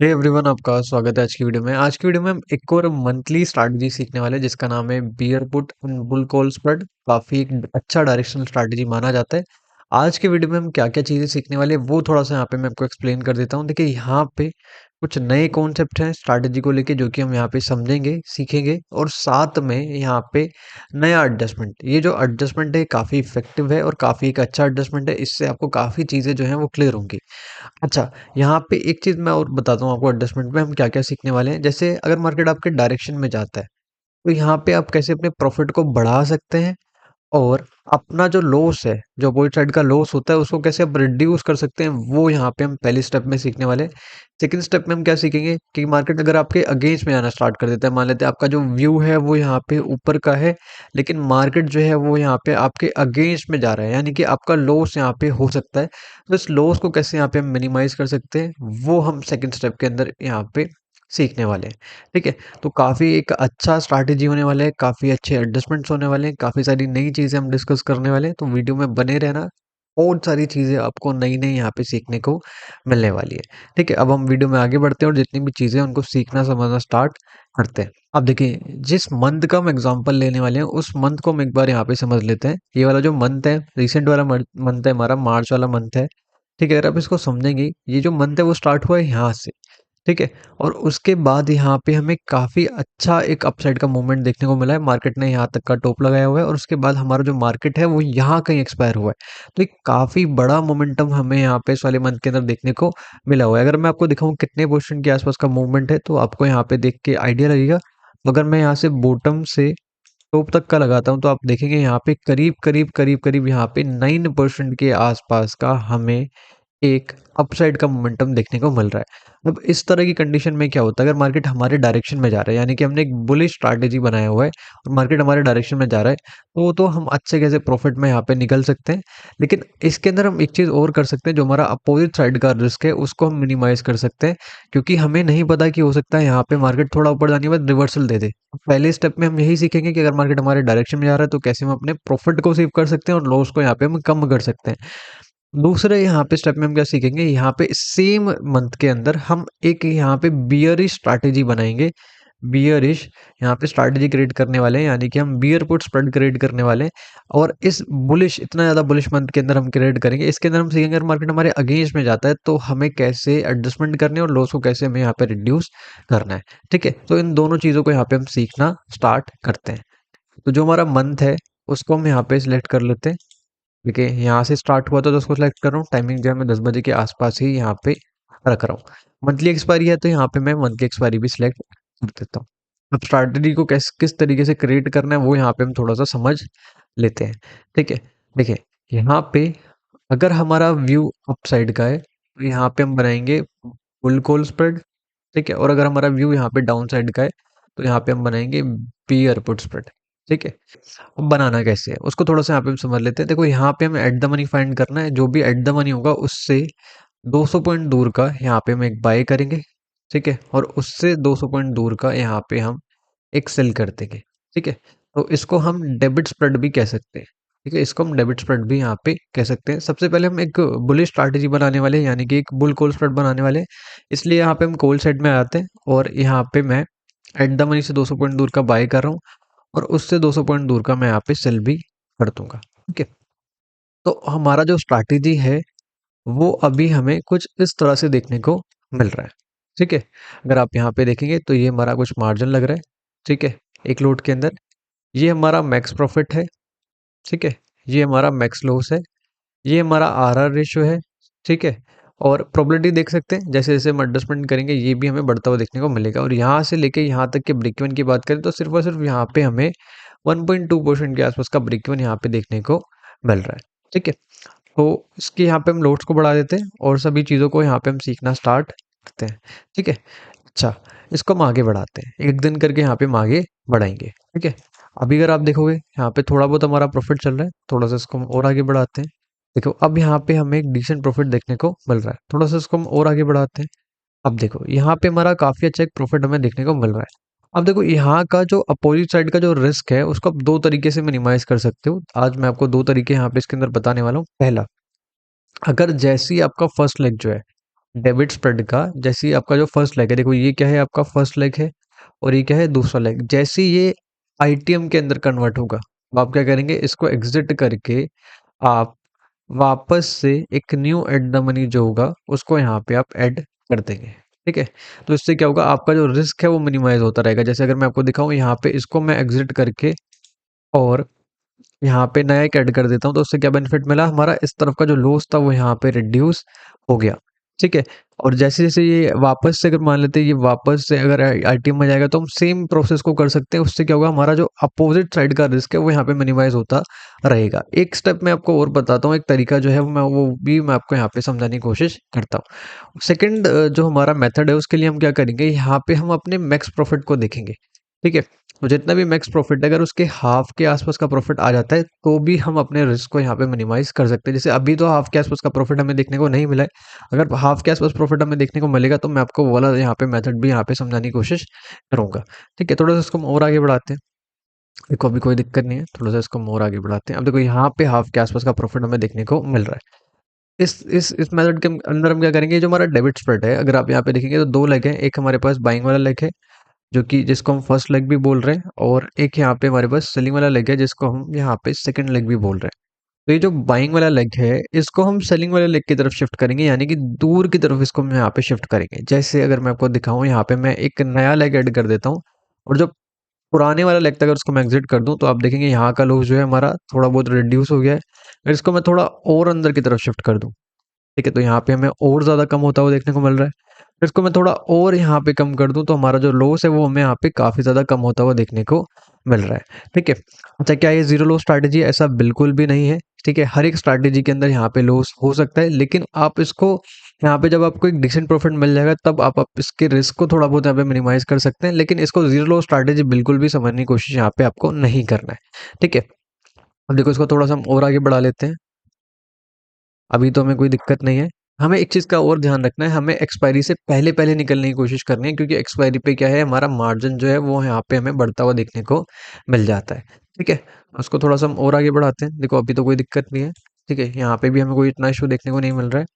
Hey everyone, आपका स्वागत है आज की वीडियो में। आज की वीडियो में हम एक और मंथली स्ट्रैटेजी सीखने वाले हैं जिसका नाम है beer put and bull call spread. काफी एक अच्छा डायरेक्शनल स्ट्रैटेजी माना जाता है। आज के वीडियो में हम क्या क्या चीजें सीखने वाले हैं वो थोड़ा सा यहाँ पे मैं आपको एक्सप्लेन कर देता हूँ। देखिए, यहाँ पे कुछ नए कॉन्सेप्ट हैं स्ट्रैटेजी को लेके जो कि हम यहाँ पे समझेंगे, सीखेंगे, और साथ में यहाँ पे नया एडजस्टमेंट। ये जो एडजस्टमेंट है काफी इफेक्टिव है और काफी एक अच्छा एडजस्टमेंट है। इससे आपको काफी चीजें जो है वो क्लियर होंगी। अच्छा, यहाँ पे एक चीज़ मैं और बताता हूँ आपको, एडजस्टमेंट में हम क्या-क्या सीखने वाले हैं। जैसे अगर मार्केट आपके डायरेक्शन में जाता है, तो यहाँ पे आप कैसे अपने प्रॉफिट को बढ़ा सकते हैं और अपना जो लॉस है, जो अपोजिट साइड का लॉस होता है, उसको कैसे आप रिड्यूस कर सकते हैं, वो यहाँ पे हम पहले स्टेप में सीखने वाले हैं। सेकंड स्टेप में हम क्या सीखेंगे कि मार्केट अगर आपके अगेंस्ट में आना स्टार्ट कर देता है, मान लेते हैं आपका जो व्यू है वो यहाँ पे ऊपर का है, लेकिन मार्केट जो है वो यहाँ पे आपके अगेंस्ट में जा रहा है, यानी कि आपका लॉस यहाँ पे हो सकता है। तो इस लॉस को कैसे यहाँ पे हम मिनिमाइज कर सकते हैं, वो हम सेकंड स्टेप के अंदर यहाँ पे सीखने वाले हैं। ठीक है? तो काफ़ी एक अच्छा स्ट्रैटेजी होने वाला है, काफ़ी अच्छे एडजस्टमेंट्स होने वाले हैं, काफ़ी सारी नई चीज़ें हम डिस्कस करने वाले हैं, तो वीडियो में बने रहना। बहुत सारी चीज़ें आपको नई-नई यहाँ पे सीखने को मिलने वाली है। ठीक है? अब हम वीडियो में आगे बढ़ते हैं और जितनी भी चीज़ें हैं उनको सीखना समझना स्टार्ट करते हैं। अब देखिए, जिस मंथ का हम एग्ज़ाम्पल लेने वाले हैं उस मंथ को हम एक बार यहाँ पे समझ लेते हैं। ये वाला जो मंथ है, रिसेंट वाला मंथ है हमारा, मार्च वाला मंथ है। ठीक है? अगर आप इसको समझेंगे, ये जो मंथ है वो स्टार्ट हुआ है यहाँ से। ठीक है? और उसके बाद यहाँ पे हमें काफ़ी अच्छा एक अपसाइड का मूवमेंट देखने को मिला है। मार्केट ने यहाँ तक का टॉप लगाया हुआ है और उसके बाद हमारा जो मार्केट है वो यहाँ कहीं एक्सपायर हुआ है। तो एक काफ़ी बड़ा मोमेंटम हमें यहाँ पे इस वाले मंथ के अंदर देखने को मिला हुआ है। अगर मैं आपको दिखाऊँ कितने पोज़ीशन के आसपास का मूवमेंट है, तो आपको यहाँ पे देख के आइडिया लगेगा। अगर मैं यहाँ से बॉटम से टॉप तक का लगाता हूँ, तो आप देखेंगे यहाँ पे करीब-करीब यहाँ पे 9% के आसपास का हमें एक अपसाइड का मोमेंटम देखने को मिल रहा है। अब इस तरह की कंडीशन में क्या होता है, अगर मार्केट हमारे डायरेक्शन में जा रहा है, यानी कि हमने एक बुलिश स्ट्रैटेजी बनाया हुआ है और मार्केट हमारे डायरेक्शन में जा रहा है, तो हम अच्छे खासे प्रॉफिट में यहाँ पे निकल सकते हैं। लेकिन इसके अंदर हम एक चीज़ और कर सकते हैं, जो हमारा अपोजिट साइड का रिस्क है उसको हम मिनिमाइज़ कर सकते हैं, क्योंकि हमें नहीं पता कि हो सकता है यहाँ पे मार्केट थोड़ा ऊपर जाने के बाद रिवर्सल दे दे। पहले स्टेप में हम यही सीखेंगे कि अगर मार्केट हमारे डायरेक्शन में जा रहा है तो कैसे हम अपने प्रॉफिट को सेव कर सकते हैं और लॉस को यहाँ पे हम कम कर सकते हैं। दूसरे यहाँ पे स्टेप में हम क्या सीखेंगे, यहाँ पे सेम मंथ के अंदर हम एक यहाँ पे बियरिश स्ट्रैटेजी बनाएंगे। बियरिश यहाँ पे स्ट्रैटेजी क्रिएट करने वाले हैं, यानी कि हम बियर पुट स्प्रेड क्रिएट करने वाले हैं। और इस बुलिश, इतना ज़्यादा बुलिश मंथ के अंदर हम क्रिएट करेंगे। इसके अंदर हम सीखेंगे अगर मार्केट हमारे अगेंस्ट में जाता है तो हमें कैसे एडजस्टमेंट करने और लॉस को कैसे हमें यहाँ पे रिड्यूस करना है। ठीक है? तो इन दोनों चीज़ों को यहाँ पे हम सीखना स्टार्ट करते हैं। तो जो हमारा मंथ है उसको हम यहाँ पे सिलेक्ट कर लेते हैं। देखिए, यहाँ से स्टार्ट हुआ था तो उसको सेलेक्ट कर रहा हूँ। टाइमिंग जो है मैं 10 बजे के आसपास ही यहाँ पे रख रहा हूँ। मंथली एक्सपायरी है तो यहाँ पे मैं मंथ की एक्सपायरी भी सिलेक्ट कर देता हूँ। अब स्ट्रैटेजी को किस तरीके से क्रिएट करना है वो यहाँ पे हम थोड़ा सा समझ लेते हैं। ठीक है? देखिए, यहाँ पे अगर हमारा व्यू अपसाइड का है तो यहाँ पे हम बनाएंगे फुल कॉल स्प्रेड। ठीक है? और अगर हमारा व्यू यहाँ पे डाउन साइड का है तो यहाँ पे हम बनाएंगे बियर पुट स्प्रेड। ठीक है? अब बनाना कैसे है उसको थोड़ा सा यहाँ पे हम समझ लेते हैं। देखो, यहाँ पे हमें एट द मनी फाइंड करना है। जो भी एट द मनी होगा उससे 200 पॉइंट दूर का यहाँ पे हम एक बाय करेंगे। ठीक है? और उससे 200 पॉइंट दूर का यहाँ पे हम एक सेल कर देंगे। ठीक है? तो इसको हम डेबिट स्प्रेड भी कह सकते हैं। ठीक है? इसको हम डेबिट स्प्रेड भी यहाँ पे कह सकते हैं। सबसे पहले हम एक बुलिश स्ट्रैटेजी बनाने वाले हैं, यानी कि एक बुल कॉल स्प्रेड बनाने वाले हैं। इसलिए यहाँ पे हम कॉल साइड में आते हैं और यहाँ पे मैं एट द मनी से 200 पॉइंट दूर का बाय कर रहा हूँ और उससे 200 पॉइंट दूर का मैं यहाँ पे सेल भी कर दूंगा। ठीक है? तो हमारा जो स्ट्रैटेजी है वो अभी हमें कुछ इस तरह से देखने को मिल रहा है। ठीक है? अगर आप यहाँ पे देखेंगे तो ये हमारा कुछ मार्जिन लग रहा है। ठीक है? एक लोट के अंदर ये हमारा मैक्स प्रॉफिट है। ठीक है? ये हमारा मैक्स लॉस है। ये हमारा आरआर रेशियो है। ठीक है? और प्रोबेबिलिटी देख सकते हैं, जैसे जैसे हम एडजस्टमेंट करेंगे ये भी हमें बढ़ता हुआ देखने को मिलेगा। और यहाँ से लेके यहाँ तक के ब्रेक इवन की बात करें तो सिर्फ और सिर्फ यहाँ पे हमें 1.2% के आसपास का ब्रेक इवन यहाँ पे देखने को मिल रहा है। ठीक है? तो इसके यहाँ पे हम लोड्स को बढ़ा देते हैं और सभी चीज़ों को यहाँ पे हम सीखना स्टार्ट करते हैं। ठीक है? अच्छा, इसको हम आगे बढ़ाते हैं। एक दिन करके यहाँ पे हम आगे बढ़ाएँगे। ठीक है? अभी अगर आप देखोगे यहाँ पे थोड़ा बहुत हमारा प्रॉफिट चल रहा है, थोड़ा-सा इसको हम और आगे बढ़ाते हैं। देखो, अब यहाँ पे हमें एक डिसेंट प्रॉफिट देखने को मिल रहा है। थोड़ा-सा इसको हम और आगे बढ़ाते हैं। अब देखो, यहाँ पे हमारा काफ़ी अच्छा एक प्रॉफिट हमें देखने को मिल रहा है। अब देखो, यहाँ का जो अपोजिट साइड का जो रिस्क है उसको आप 2 तरीके से मिनिमाइज़ कर सकते हो। आज मैं आपको 2 तरीके यहाँ पे इसके अंदर बताने वाला हूँ। पहला, अगर जैसे ही आपका फर्स्ट लेग जो है डेबिट स्प्रेड का, जैसे ही आपका जो फर्स्ट लेग है, देखो ये क्या है, आपका फर्स्ट लेग है और ये क्या है, दूसरा लेग। जैसे ही ये आईटीएम के अंदर कन्वर्ट होगा, तो आप क्या करेंगे, इसको एग्जिट करके आप वापस से एक न्यू एड द मनी जो होगा उसको यहाँ पे आप ऐड कर देंगे। ठीक है, तो इससे क्या होगा, आपका जो रिस्क है वो मिनिमाइज होता रहेगा। जैसे अगर मैं आपको दिखाऊं, यहाँ पे इसको मैं एग्जिट करके और यहाँ पे नया एक ऐड कर देता हूँ, तो उससे क्या बेनिफिट मिला, हमारा इस तरफ का जो लॉस था वो यहाँ पे रिड्यूस हो गया। ठीक है, और जैसे जैसे ये वापस से, अगर मान लेते हैं ये वापस से अगर आईटीएम में जाएगा, तो हम सेम प्रोसेस को कर सकते हैं। उससे क्या होगा, हमारा जो अपोजिट साइड का रिस्क है वो यहाँ पे मिनिमाइज होता रहेगा। एक स्टेप मैं आपको और बताता हूँ, एक तरीका जो है वो मैं आपको यहाँ पे समझाने की कोशिश करता हूँ। सेकंड जो हमारा मेथड है, उसके लिए हम क्या करेंगे, यहाँ पे हम अपने मैक्स प्रॉफिट को देखेंगे। ठीक है, तो जितना भी मैक्स प्रॉफिट है, अगर उसके हाफ के आसपास का प्रॉफिट आ जाता है, तो भी हम अपने रिस्क को यहाँ पे मिनिमाइज कर सकते हैं। जैसे अभी तो हाफ के आसपास का प्रॉफिट हमें देखने को नहीं मिला है। अगर हाफ के आसपास प्रॉफिट हमें देखने को मिलेगा, तो मैं आपको वो वाला यहाँ पे मेथड भी यहाँ पे समझाने की कोशिश करूंगा। ठीक है, थोड़ा सा इसको हम और आगे बढ़ाते हैं। देखो अभी कोई दिक्कत नहीं है, थोड़ा सा इसको हम और आगे बढ़ाते हैं। अब देखो यहाँ पे हाफ के आसपास का प्रॉफिट हमें देखने को मिल रहा है। इस मेथड के अंदर हम क्या करेंगे, जो हमारा डेबिट स्प्रेड है, अगर आप यहाँ पे देखेंगे तो दो लेग है। एक हमारे पास बाइंग वाला लेग है, जो कि जिसको हम फर्स्ट लेग भी बोल रहे हैं, और एक यहाँ पे हमारे पास सेलिंग वाला लेग है, जिसको हम यहाँ पे सेकंड लेग भी बोल रहे हैं। तो ये जो बाइंग वाला लेग है, इसको हम सेलिंग वाले लेग की तरफ शिफ्ट करेंगे, यानी कि दूर की तरफ इसको हम यहाँ पे शिफ्ट करेंगे। जैसे अगर मैं आपको दिखाऊं, यहाँ पे मैं एक नया लेग ऐड कर देता हूँ, और जो पुराने वाला लेग था अगर उसको मैं एग्जिट कर दूं, तो आप देखेंगे यहाँ का लॉस जो है हमारा थोड़ा बहुत रिड्यूस हो गया है। अगर इसको मैं थोड़ा और अंदर की तरफ शिफ्ट कर दूं, ठीक है, तो यहाँ पे हमें और ज़्यादा कम होता हुआ देखने को मिल रहा है। फिर इसको मैं थोड़ा और यहाँ पे कम कर दूँ, तो हमारा जो लॉस है वो हमें यहाँ पे काफ़ी ज़्यादा कम होता हुआ देखने को मिल रहा है। ठीक है, अच्छा क्या ये ज़ीरो लॉस स्ट्रैटेजी? ऐसा बिल्कुल भी नहीं है। ठीक है, हर एक स्ट्रैटेजी के अंदर यहाँ पे लॉस हो सकता है, लेकिन आप इसको यहाँ पे जब आपको एक डिसेंट प्रॉफिट मिल जाएगा, तब आप इसके रिस्क को थोड़ा बहुत यहाँ पे मिनिमाइज कर सकते हैं। लेकिन इसको ज़ीरो लॉस स्ट्रैटेजी बिल्कुल भी समझने की कोशिश यहाँ पे आपको नहीं करना है। ठीक है, अब देखो इसको थोड़ा सा हम और आगे बढ़ा लेते हैं। अभी तो हमें कोई दिक्कत नहीं है। हमें एक चीज़ का और ध्यान रखना है, हमें एक्सपायरी से पहले-पहले निकलने की कोशिश करनी है, क्योंकि एक्सपायरी पे क्या है, हमारा मार्जिन जो है वो यहाँ पे हमें बढ़ता हुआ देखने को मिल जाता है। ठीक है? उसको थोड़ा-सा हम और आगे बढ़ाते हैं। देखो अभी तो कोई दिक्कत नहीं है। ठीक है? यहाँ पे भी हमें कोई इतना इश्यू देखने को नहीं मिल रहा है।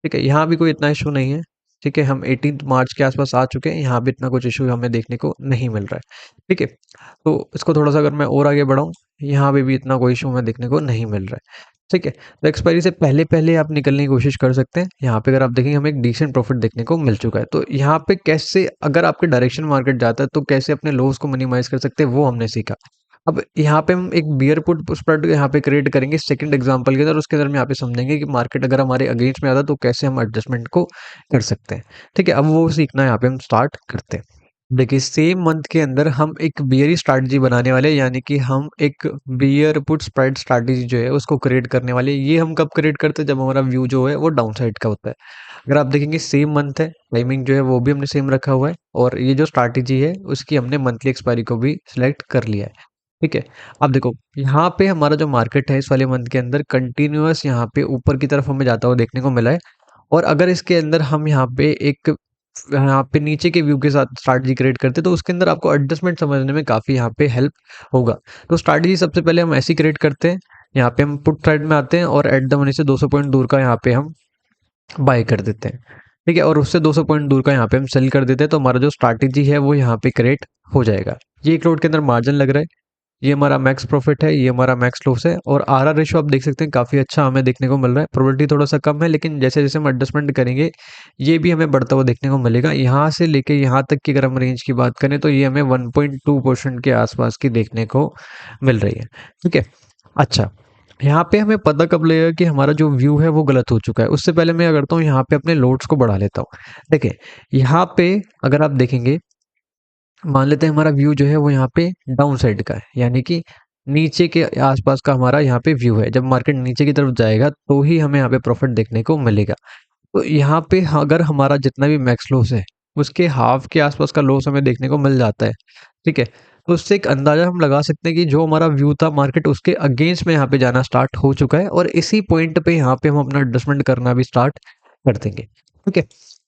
ठीक है, यहाँ भी कोई इतना इशू नहीं है। ठीक है, हम 18 मार्च के आसपास आ चुके हैं, यहाँ भी इतना कुछ इशू हमें देखने को नहीं मिल रहा है। ठीक है, तो इसको थोड़ा सा अगर मैं और आगे बढ़ाऊँ, यहाँ पे भी इतना कोई इशू हमें देखने को नहीं मिल रहा है। ठीक है, तो एक्सपायरी से पहले पहले आप निकलने की कोशिश कर सकते हैं। यहाँ पे अगर आप देखेंगे, हमें एक डिसेंट प्रॉफिट देखने को मिल चुका है। तो यहाँ पे कैसे, अगर आपके डायरेक्शन मार्केट जाता है, तो कैसे अपने लॉस को मिनिमाइज कर सकते हैं, वो हमने सीखा। अब यहाँ पे हम एक बियर पुट स्प्रेड यहाँ पे क्रिएट करेंगे सेकंड एग्जांपल के अंदर। उसके अंदर हम यहाँ पे समझेंगे कि मार्केट अगर हमारे अगेंस्ट में आता है, तो कैसे हम एडजस्टमेंट को कर सकते हैं। ठीक है, अब वो सीखना यहाँ पे हम स्टार्ट करते हैं। देखिए सेम मंथ के अंदर हम एक बियरी स्ट्रैटेजी बनाने वाले हैं, यानी कि हम एक बियर पुट स्प्रेड स्ट्रैटेजी जो है उसको क्रिएट करने वाले हैं। ये हम कब क्रिएट करते हैं, जब हमारा व्यू जो है वो डाउन साइड का होता है। अगर आप देखेंगे सेम मंथ है, टाइमिंग जो है वो भी हमने सेम रखा हुआ है, और ये जो स्ट्रैटेजी है उसकी हमने मंथली एक्सपायरी को भी सिलेक्ट कर लिया है। ठीक है, अब देखो यहाँ पे हमारा जो मार्केट है इस वाले मंथ के अंदर कंटिन्यूअस यहाँ पे ऊपर की तरफ हमें जाता हुआ देखने को मिला है। और अगर इसके अंदर हम यहाँ पे एक यहाँ पे नीचे के व्यू के साथ स्ट्रैटेजी क्रिएट करते हैं, तो उसके अंदर आपको एडजस्टमेंट समझने में काफ़ी यहाँ पे हेल्प होगा। तो स्ट्रैटेजी सबसे पहले हम ऐसी क्रिएट करते हैं, यहाँ पे हम पुट साइड में आते हैं और एट द मनी से 200 पॉइंट दूर का यहाँ पे हम बाय कर देते हैं। ठीक है, और उससे 200 पॉइंट दूर का यहाँ पे हम सेल कर देते हैं, तो हमारा जो स्ट्रैटेजी है वो यहाँ पे क्रिएट हो जाएगा। ये एक लोड के अंदर मार्जिन लग रहा है, ये हमारा मैक्स प्रॉफिट है, ये हमारा मैक्स लॉस है, और आरआर रेशियो आप देख सकते हैं काफ़ी अच्छा हमें देखने को मिल रहा है। प्रोबेबिलिटी थोड़ा सा कम है, लेकिन जैसे जैसे हम एडजस्टमेंट करेंगे ये भी हमें बढ़ता हुआ देखने को मिलेगा। यहाँ से लेके यहाँ तक की अगर हम रेंज की बात करें, तो ये हमें 1.2% के आसपास की देखने को मिल रही है। ठीक है, अच्छा यहाँ पे हमें पता कब लगेगा कि हमारा जो व्यू है वो गलत हो चुका है? उससे पहले मैं क्या करता हूँ, यहाँ पे अपने लोड्स को बढ़ा लेता हूँ। देखिए यहाँ पे अगर आप देखेंगे, मान लेते हैं हमारा व्यू जो है वो यहाँ पे डाउन साइड का है, यानी कि नीचे के आसपास का हमारा यहाँ पे व्यू है। जब मार्केट नीचे की तरफ जाएगा, तो ही हमें यहाँ पे प्रॉफिट देखने को मिलेगा। तो यहाँ पे अगर हमारा जितना भी मैक्स लॉस है, उसके हाफ के आसपास का लॉस हमें देखने को मिल जाता है। ठीक है, तो उससे एक अंदाजा हम लगा सकते हैं कि जो हमारा व्यू था मार्केट उसके अगेंस्ट में यहाँ पे जाना स्टार्ट हो चुका है, और इसी पॉइंट पे यहाँ पे हम अपना एडजस्टमेंट करना भी स्टार्ट कर देंगे। ठीक है,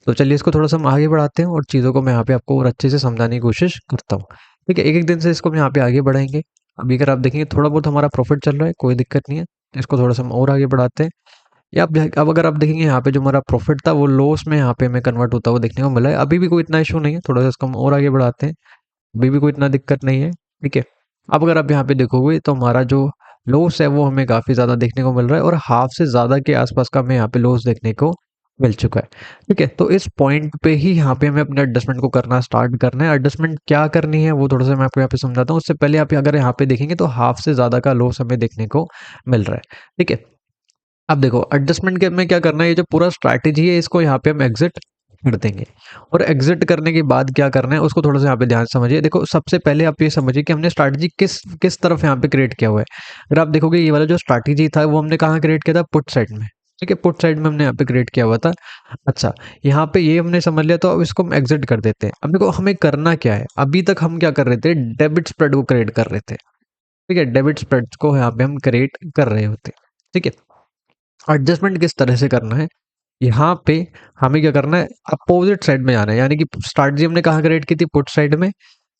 तो चलिए इसको थोड़ा सा हम आगे बढ़ाते हैं, और चीज़ों को मैं यहाँ पे आपको और अच्छे से समझाने की कोशिश करता हूँ। ठीक है, एक एक दिन से इसको हम यहाँ पे आगे बढ़ाएंगे। अभी अगर आप देखेंगे थोड़ा बहुत हमारा प्रॉफिट चल रहा है, कोई दिक्कत नहीं है। इसको थोड़ा सा हम और आगे बढ़ाते हैं। या अब अगर आप देखेंगे यहाँ पे जो हमारा प्रॉफिट था वो लॉस में यहाँ पे हमें कन्वर्ट होता हुआ देखने को मिला है। अभी भी कोई इतना इशू नहीं है, थोड़ा सा इसको हम और आगे बढ़ाते हैं। अभी भी कोई इतना दिक्कत नहीं है, ठीक है। अब अगर आप यहाँ पे देखोगे तो हमारा जो लॉस है वो हमें काफ़ी ज़्यादा देखने को मिल रहा है और हाफ से ज़्यादा के आसपास का हमें यहाँ पे लॉस देखने को मिल चुका है, ठीक है। तो इस पॉइंट पे ही यहाँ पे हमें अपने एडजस्टमेंट को करना स्टार्ट करना है। एडजस्टमेंट क्या करनी है वो थोड़ा सा मैं आपको यहाँ पे समझाता हूँ। उससे पहले आप अगर यहाँ पे देखेंगे तो हाफ से ज़्यादा का लॉस हमें देखने को मिल रहा है, ठीक है। अब देखो एडजस्टमेंट के में क्या करना है, ये जो पूरा स्ट्रैटेजी है इसको यहाँ पे हम एग्जिट कर देंगे। और एग्जिट करने के बाद क्या करना है उसको थोड़ा सा यहाँ पे ध्यान से समझिए। देखो सबसे पहले आप ये समझिए कि हमने स्ट्रैटेजी किस किस तरफ यहाँ पे क्रिएट किया हुआ है। अगर आप देखोगे ये वाला जो स्ट्रैटेजी था वो हमने कहाँ क्रिएट किया था, पुट साइड में, ठीक है। पुट साइड में हमने यहाँ पे क्रिएट किया हुआ था। अच्छा, यहाँ पे ये हमने समझ लिया, तो अब इसको हम एग्जिट कर देते हैं। अब देखो हमें करना क्या है, अभी तक हम क्या कर रहे थे, डेबिट स्प्रेड को क्रिएट कर रहे थे, ठीक है। डेबिट स्प्रेड को यहाँ पे हम क्रिएट कर रहे होते, ठीक है। एडजस्टमेंट किस तरह से करना है, यहाँ पे हमें क्या करना है, अपोजिट साइड में जाना है। यानी कि स्ट्रैटेजी हमने कहाँ क्रिएट की थी, पुट साइड में,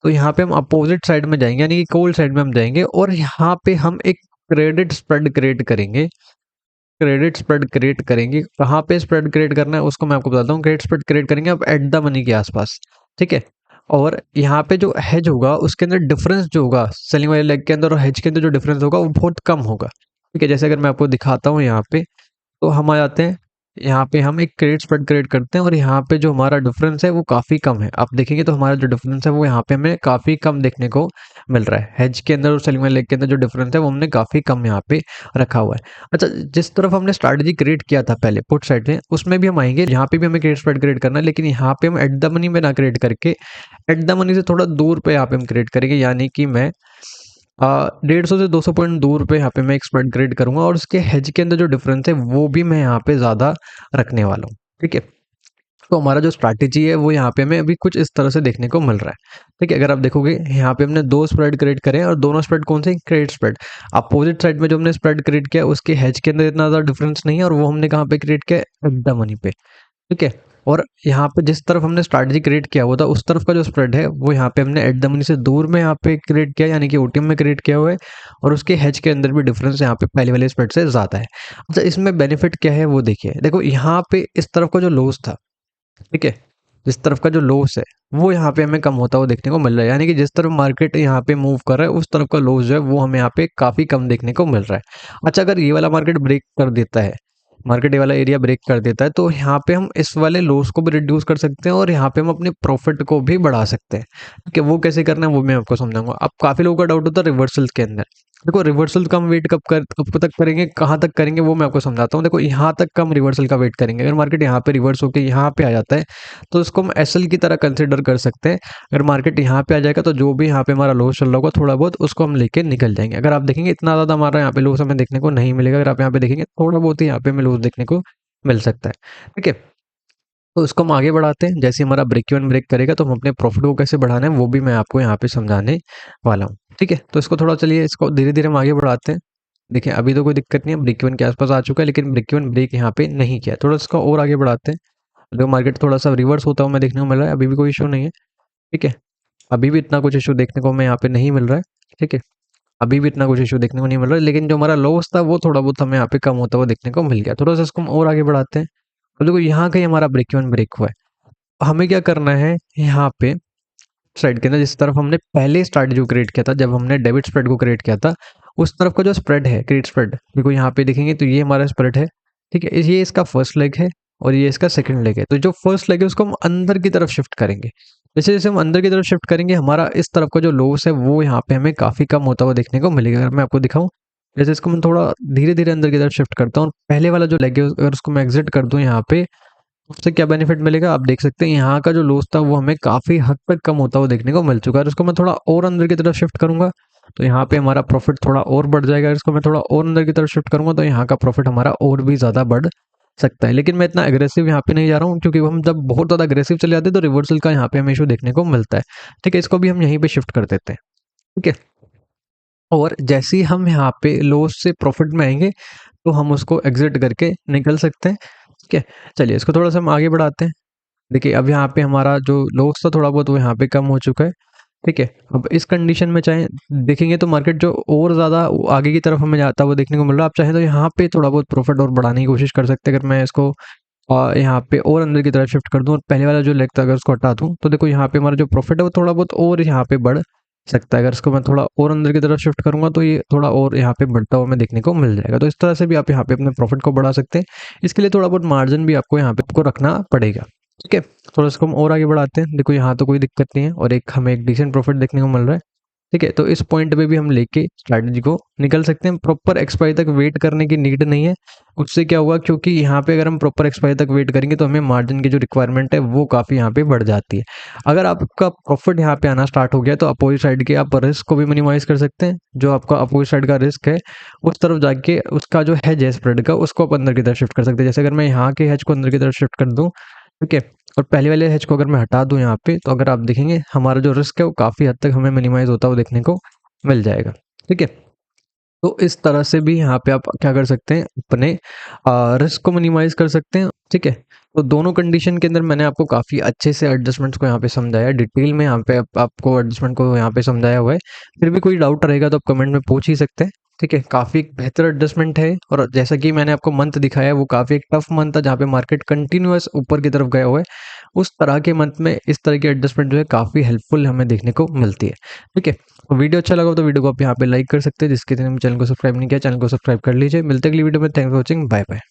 तो यहाँ पे हम अपोजिट साइड में जाएंगे, यानी कि कॉल साइड में हम जाएंगे और यहाँ पे हम एक क्रेडिट स्प्रेड क्रिएट करेंगे। क्रेडिट स्प्रेड क्रिएट करेंगे, कहाँ पे स्प्रेड क्रिएट करना है उसको मैं आपको बताता हूँ। क्रेडिट स्प्रेड क्रिएट करेंगे अब एट द मनी के आसपास, ठीक है। और यहाँ पे जो हेज होगा उसके अंदर डिफरेंस जो होगा सेलिंग वाले लेग के अंदर और हेज के अंदर जो डिफरेंस होगा वो बहुत कम होगा, ठीक है। जैसे अगर मैं आपको दिखाता हूँ यहाँ पे, तो हम आ जाते हैं यहाँ पे, हम एक क्रेडिट स्प्रेड क्रिएट करते हैं और यहाँ पे जो हमारा डिफरेंस है वो काफ़ी कम है। आप देखेंगे तो हमारा जो डिफरेंस है वो यहाँ पे हमें काफ़ी कम देखने को मिल रहा है। हेज के अंदर और सेलिंग वाले लेग के अंदर जो डिफरेंस है वो हमने काफ़ी कम यहाँ पे रखा हुआ है। अच्छा, जिस तरफ हमने स्ट्रैटेजी क्रिएट किया था पहले पुट साइड में, उसमें भी हम आएंगे, यहाँ पे भी हमें क्रेडिट स्प्रेड क्रिएट करना है, लेकिन यहाँ पे हम एट द मनी में ना क्रिएट करके एट द मनी से थोड़ा दूर पे यहाँ पे हम क्रिएट करेंगे। यानी कि मैं 150 से 200 पॉइंट दूर पे यहाँ पे मैं एक स्प्रेड क्रिएट करूंगा और उसके हेज के अंदर जो डिफरेंस है वो भी मैं यहाँ पे ज़्यादा रखने वाला हूँ, ठीक है। तो हमारा जो स्ट्रैटेजी है वो यहाँ पे हमें अभी कुछ इस तरह से देखने को मिल रहा है, ठीक है। अगर आप देखोगे यहाँ पे हमने दो स्प्रेड क्रिएट करे हैं और दोनों स्प्रेड कौन से, क्रेडिट स्प्रेड। अपोजिट साइड में जो हमने स्प्रेड क्रिएट किया उसके हेज के अंदर इतना ज़्यादा डिफरेंस नहीं है और वो हमने कहाँ पे क्रिएट किया, एट द मनी पे, ठीक है। और यहाँ पे जिस तरफ हमने स्ट्रैटेजी क्रिएट किया हुआ था उस तरफ का जो स्प्रेड है वो यहाँ पे हमने एट द मनी से दूर में यहाँ पे क्रिएट किया, यानी कि ओटीएम में क्रिएट किया हुआ है। और उसके हेज के अंदर भी डिफरेंस यहाँ पे पहले वाले स्प्रेड से ज़्यादा है। अच्छा, इसमें बेनिफिट क्या है वो देखिए। देखो यहाँ पे इस तरफ का जो लॉस था, ठीक है, जिस तरफ का जो लॉस है वो यहाँ पे हमें कम होता हुआ देखने को मिल रहा है। यानी कि जिस तरफ मार्केट यहाँ पे मूव कर रहा है उस तरफ का लॉस जो है वो हमें यहाँ पे काफ़ी कम देखने को मिल रहा है। अच्छा, अगर ये वाला मार्केट ब्रेक कर देता है, मार्केट ये वाला एरिया ब्रेक कर देता है, तो यहाँ पे हम इस वाले लॉस को भी रिड्यूस कर सकते हैं और यहाँ पे हम अपने प्रॉफिट को भी बढ़ा सकते हैं, ठीक है। वो कैसे करना है वो मैं आपको समझाऊंगा। अब काफ़ी लोगों का डाउट होता है रिवर्सल के अंदर। देखो रिवर्सल का हम वेट कब तक करेंगे, कहाँ तक करेंगे वो मैं आपको समझाता हूँ। देखो यहाँ तक कम रिवर्सल का वेट करेंगे। अगर मार्केट यहाँ पे रिवर्स होकर यहाँ पे आ जाता है तो इसको हम एसएल की तरह कंसिडर कर सकते हैं। अगर मार्केट यहाँ पे आ जाएगा तो जो भी यहाँ पे हमारा लॉस चल रहा होगा थोड़ा बहुत उसको हम लेके निकल जाएंगे। अगर आप देखेंगे इतना ज़्यादा हमारा यहाँ पे लॉस हमें देखने को नहीं मिलेगा। अगर आप यहाँ पे देखेंगे थोड़ा बहुत ही यहाँ पे हमें लॉस देखने को मिल सकता है, ठीक है। तो इसको हम आगे बढ़ाते हैं। जैसे हमारा ब्रेक इवन ब्रेक करेगा तो हम अपने प्रॉफिट को कैसे बढ़ाना है वो भी मैं आपको यहाँ पे समझाने वाला हूँ, ठीक है। तो इसको थोड़ा चलिए इसको धीरे धीरे हम आगे बढ़ाते हैं। देखिए अभी तो कोई दिक्कत नहीं है, ब्रेक इवन के आसपास आ चुका है, लेकिन ब्रेक इवन ब्रेक यहाँ पे नहीं किया। थोड़ा इसको और आगे बढ़ाते हैं। जो मार्केट थोड़ा सा रिवर्स होता हुआ मैं देखने को मिल रहा है, अभी भी कोई इशू नहीं है, ठीक है। अभी भी इतना कुछ इशू देखने को हमें यहाँ पे नहीं मिल रहा है, ठीक है। अभी भी इतना कुछ इशू देखने को नहीं मिल रहा है, लेकिन जो हमारा लॉस था वो थोड़ा बहुत हमें यहाँ पे कम होता हुआ देखने को मिल गया। थोड़ा सा इसको हम और आगे बढ़ाते हैं। तो देखो यहाँ कहीं हमारा ब्रेक इवन ब्रेक हुआ है। हमें क्या करना है, यहाँ पे साइड के अंदर जिस तरफ हमने पहले स्टार्ट जो क्रिएट किया था, जब हमने डेबिट स्प्रेड को क्रिएट किया था, उस तरफ का जो स्प्रेड है क्रेडिट स्प्रेड, देखो यहाँ पे देखेंगे तो ये हमारा स्प्रेड है, ठीक है। ये इसका फर्स्ट लेग है और ये इसका सेकंड लेग है। तो जो फर्स्ट लेग है उसको हम अंदर की तरफ शिफ्ट करेंगे। जैसे जैसे हम अंदर की तरफ शिफ्ट करेंगे हमारा इस तरफ का जो लॉस है वो यहाँ पे हमें काफ़ी कम होता हुआ देखने को मिलेगा। अगर मैं आपको दिखाऊं, जैसे इसको मैं थोड़ा धीरे धीरे अंदर की तरफ शिफ्ट करता हूँ, पहले वाला जो लेग है अगर उसको मैं एग्जिट कर दूँ यहाँ पे, उससे क्या बेनिफिट मिलेगा आप देख सकते हैं। यहाँ का जो लॉस था वो हमें काफ़ी हद तक कम होता हुआ देखने को मिल चुका है। इसको मैं थोड़ा और अंदर की तरफ शिफ्ट करूंगा तो यहाँ पे हमारा प्रॉफिट थोड़ा और बढ़ जाएगा। इसको मैं थोड़ा और अंदर की तरफ शिफ्ट करूंगा तो यहाँ का प्रॉफिट हमारा और भी ज़्यादा बढ़ सकता है। लेकिन मैं इतना अग्रेसिव यहाँ पे नहीं जा रहा हूँ, क्योंकि हम जब बहुत ज़्यादा अग्रेसिव चले जाते हैं तो रिवर्सल का यहाँ पे हमें इशू देखने को मिलता है, ठीक है। इसको भी हम यहीं पे शिफ्ट कर देते हैं, ठीक है। और जैसे ही हम यहाँ पे लॉस से प्रॉफिट में आएंगे तो हम उसको एग्जिट करके निकल सकते हैं, ठीक है। चलिए इसको थोड़ा सा हम आगे बढ़ाते हैं। देखिए अब यहाँ पे हमारा जो लॉस था थोड़ा बहुत वो यहाँ पे कम हो चुका है। ठीक है, अब इस कंडीशन में चाहे देखेंगे तो मार्केट जो और ज़्यादा आगे की तरफ हमें जाता हुआ देखने को मिल रहा है। आप चाहें तो यहाँ पे थोड़ा बहुत प्रॉफिट और बढ़ाने की कोशिश कर सकते हैं। अगर मैं इसको यहाँ पे और अंदर की तरफ शिफ्ट कर दूँ और पहले वाला जो लेग था अगर उसको हटा दूँ, तो देखो यहाँ पे हमारा जो प्रॉफिट है वो थोड़ा बहुत और यहाँ पे बढ़ सकता है। अगर इसको मैं थोड़ा और अंदर की तरफ शिफ्ट करूँगा तो ये थोड़ा और यहाँ पे बढ़ता हुआ हमें देखने को मिल जाएगा। तो इस तरह से भी आप यहाँ पे अपने प्रॉफिट को बढ़ा सकते हैं। इसके लिए थोड़ा बहुत मार्जिन भी आपको यहाँ पे आपको रखना पड़ेगा। ठीक है, थोड़ा इसको हम और आगे बढ़ाते हैं। देखो यहाँ तो कोई दिक्कत नहीं है और एक हमें एक डिसेंट प्रॉफिट देखने को मिल रहा है। ठीक है, तो इस पॉइंट पे भी हम लेके स्ट्रैटेजी को निकल सकते हैं। प्रॉपर एक्सपायरी तक वेट करने की नीड नहीं है। उससे क्या होगा, क्योंकि यहाँ पे अगर हम प्रॉपर एक्सपायरी तक वेट करेंगे तो हमें मार्जिन की जो रिक्वायरमेंट है वो काफ़ी यहाँ पे बढ़ जाती है। अगर आपका प्रॉफिट यहाँ पे आना स्टार्ट हो गया तो अपोजिट साइड के आप रिस्क को भी मिनिमाइज कर सकते हैं। जो आपका अपोजिट साइड का रिस्क है उस तरफ जाके उसका जो हेज है स्प्रेड का, उसको आप अंदर की तरफ शिफ्ट कर सकते हैं। जैसे अगर मैं यहाँ के हेज को अंदर की तरफ शिफ्ट कर दूँ, ठीक है, और पहले वाले हेज को अगर मैं हटा दूं यहाँ पे, तो अगर आप देखेंगे हमारा जो रिस्क है वो काफ़ी हद तक हमें मिनिमाइज होता हुआ देखने को मिल जाएगा। ठीक है, तो इस तरह से भी यहाँ पे आप क्या कर सकते हैं, अपने रिस्क को मिनिमाइज कर सकते हैं। ठीक है, तो दोनों कंडीशन के अंदर मैंने आपको काफ़ी अच्छे से एडजस्टमेंट्स को यहाँ पे समझाया, डिटेल में यहाँ पे आपको एडजस्टमेंट को यहाँ पे समझाया हुआ है। फिर भी कोई डाउट रहेगा तो आप कमेंट में पूछ ही सकते हैं। ठीक है, काफ़ी बेहतर एडजस्टमेंट है और जैसा कि मैंने आपको मंथ दिखाया है वो काफ़ी एक टफ मंथ था जहाँ पे मार्केट कंटिन्यूअस ऊपर की तरफ गया हुआ है। उस तरह के मंथ में इस तरह की एडजस्टमेंट जो है काफ़ी हेल्पफुल हमें देखने को मिलती है। ठीक है, तो वीडियो अच्छा लगा तो वीडियो को आप यहाँ पे लाइक कर सकते हैं। जिसके चैनल को सब्सक्राइब नहीं किया, चैनल को सब्सक्राइब कर लीजिए। मिलते हैं अगली वीडियो में। Thanks for watching, bye bye.